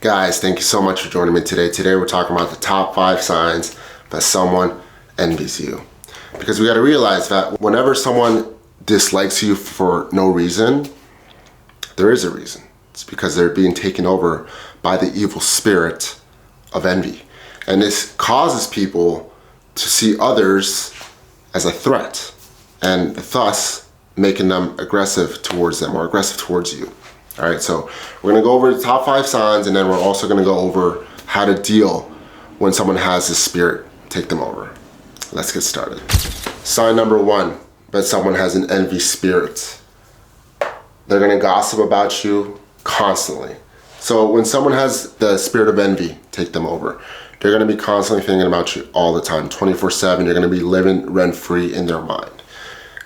Guys, thank you so much for joining me today. Today we're talking about the top 5 signs that someone envies you. Because we got to realize that whenever someone dislikes you for no reason, there is a reason. It's because they're being taken over by the evil spirit of envy. And this causes people to see others as a threat, and thus making them aggressive towards them or aggressive towards you. All right, so we're gonna go over the top 5 signs, and then we're also gonna go over how to deal when someone has this spirit take them over. Let's get started. Sign number 1, that someone has an envy spirit. They're gonna gossip about you constantly. So when someone has the spirit of envy take them over, they're gonna be constantly thinking about you all the time, 24/7. You're gonna be living rent-free in their mind.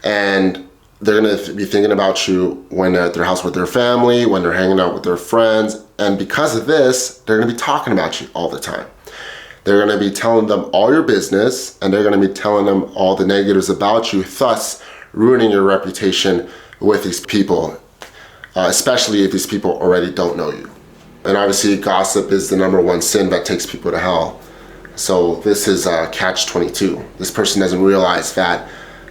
And they're gonna be thinking about you when they're at their house with their family, when they're hanging out with their friends. And because of this, they're gonna be talking about you all the time. They're gonna be telling them all your business, and they're gonna be telling them all the negatives about you, thus ruining your reputation with these people, especially if these people already don't know you. And obviously gossip is the #1 sin that takes people to hell. So this is catch-22. This person doesn't realize that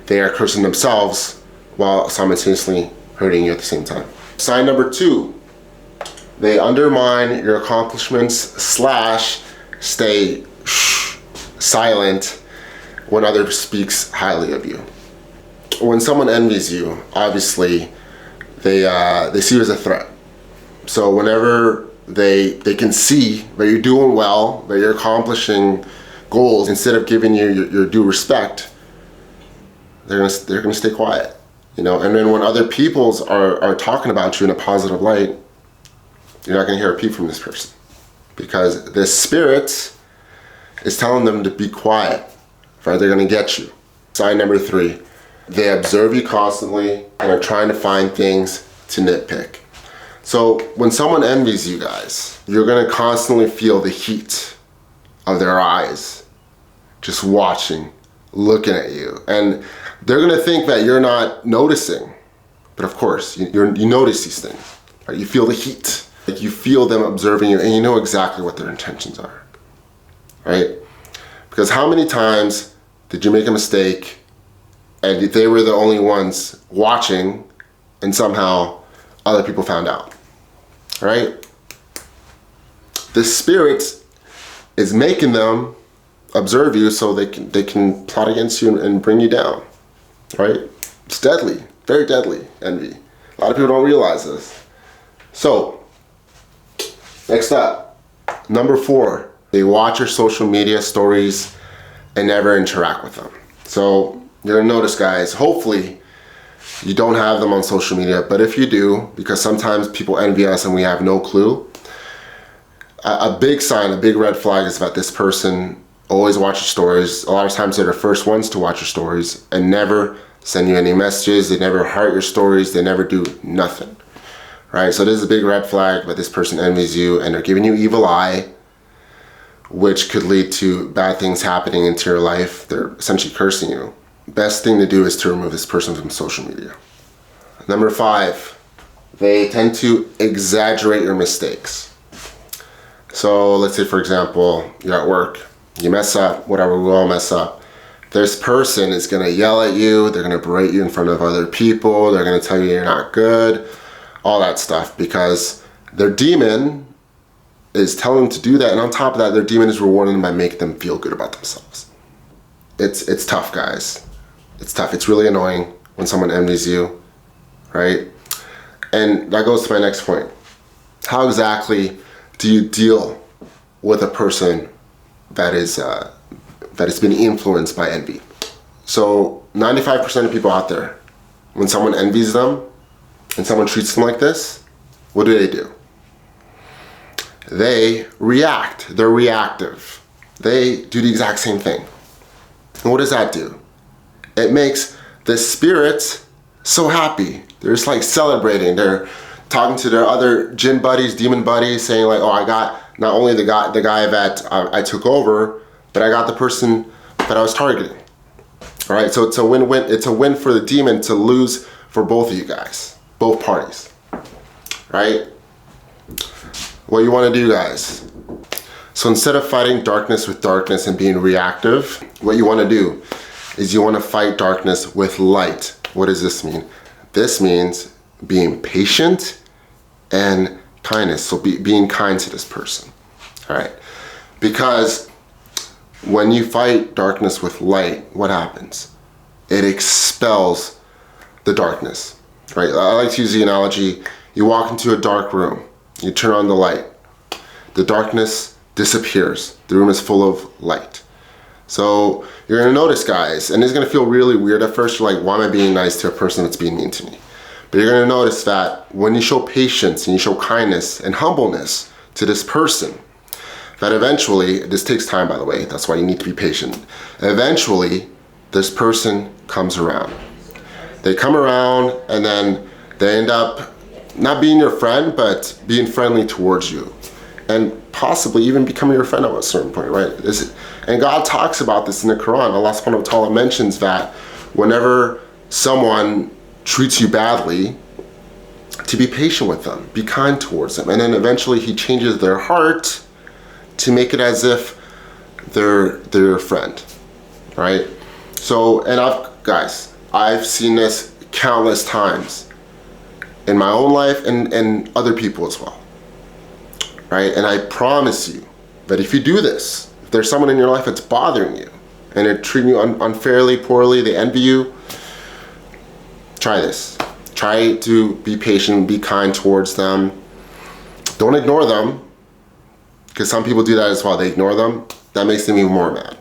they are cursing themselves while simultaneously hurting you at the same time. Sign number 2, they undermine your accomplishments / stay silent when others speaks highly of you. When someone envies you, obviously they see you as a threat. So whenever they can see that you're doing well, that you're accomplishing goals, instead of giving you your due respect, they're gonna stay quiet. You know, and then when other peoples are talking about you in a positive light, you're not gonna hear a peep from this person, because this spirit is telling them to be quiet, right? They're gonna get you. Sign number 3, they observe you constantly and are trying to find things to nitpick. So when someone envies you guys, you're gonna constantly feel the heat of their eyes, just watching, looking at you. And they're gonna think that you're not noticing, but of course, you notice these things, right? You feel the heat, like you feel them observing you, and you know exactly what their intentions are, right? Because how many times did you make a mistake and they were the only ones watching, and somehow other people found out, right? The spirit is making them observe you so they can plot against you and bring you down, right? It's deadly, very deadly, envy. A lot of people don't realize this. So, next up, number 4, they watch your social media stories and never interact with them. So, you're gonna notice, guys, hopefully you don't have them on social media, but if you do, because sometimes people envy us and we have no clue, a big sign, a big red flag is that this person always watch your stories. A lot of times they're the first ones to watch your stories and never send you any messages. They never heart your stories. They never do nothing, right? So this is a big red flag that this person envies you, and they're giving you evil eye, which could lead to bad things happening into your life. They're essentially cursing you. Best thing to do is to remove this person from social media. Number 5, they tend to exaggerate your mistakes. So let's say, for example, you're at work, you mess up, whatever, we all mess up. This person is gonna yell at you, they're gonna berate you in front of other people, they're gonna tell you you're not good, all that stuff, because their demon is telling them to do that, and on top of that, their demon is rewarding them by making them feel good about themselves. It's tough, guys. It's tough. It's really annoying when someone envies you, right? And that goes to my next point. How exactly do you deal with a person that has been influenced by envy? So 95% of people out there, when someone envies them and someone treats them like this, what do? They react. They're reactive. They do the exact same thing. And what does that do? It makes the spirits so happy. They're just like celebrating. They're talking to their other jinn buddies, demon buddies, saying like, oh, I got not only the guy that I took over, but I got the person that I was targeting. All right, so it's a win-win. It's a win for the demon to lose for both of you guys, both parties, right? what you want to do, guys. So instead of fighting darkness with darkness and being reactive, what you want to do is you want to fight darkness with light. What does this mean? This means being patient and kindness. So being kind to this person. All right. Because when you fight darkness with light, what happens? It expels the darkness, right? I like to use the analogy, you walk into a dark room, you turn on the light, the darkness disappears, the room is full of light. So you're gonna notice, guys, and it's gonna feel really weird at first, you're like, why am I being nice to a person that's being mean to me? But you're gonna notice that when you show patience and you show kindness and humbleness to this person, that eventually, this takes time, by the way, that's why you need to be patient. Eventually, this person comes around. They come around and then they end up not being your friend, but being friendly towards you. And possibly even becoming your friend at a certain point, right? And God talks about this in the Quran. Allah subhanahu wa ta'ala mentions that whenever someone treats you badly, to be patient with them, be kind towards them. And then eventually He changes their heart to make it as if they're your friend, right? So, and I've seen this countless times in my own life and other people as well, right? And I promise you that if you do this, if there's someone in your life that's bothering you and they're treating you unfairly, poorly, they envy you, try this. Try to be patient, be kind towards them. Don't ignore them, because some people do that as well. They ignore them. That makes them even more mad.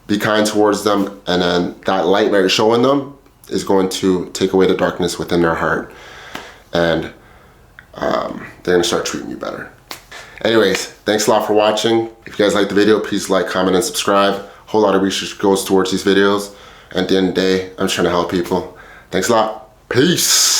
Be kind towards them, and then that light that you're showing them is going to take away the darkness within their heart, and they're gonna start treating you better. Anyways, thanks a lot for watching. If you guys like the video, please like, comment, and subscribe. A whole lot of research goes towards these videos. And at the end of the day, I'm just trying to help people. Thanks a lot. Peace.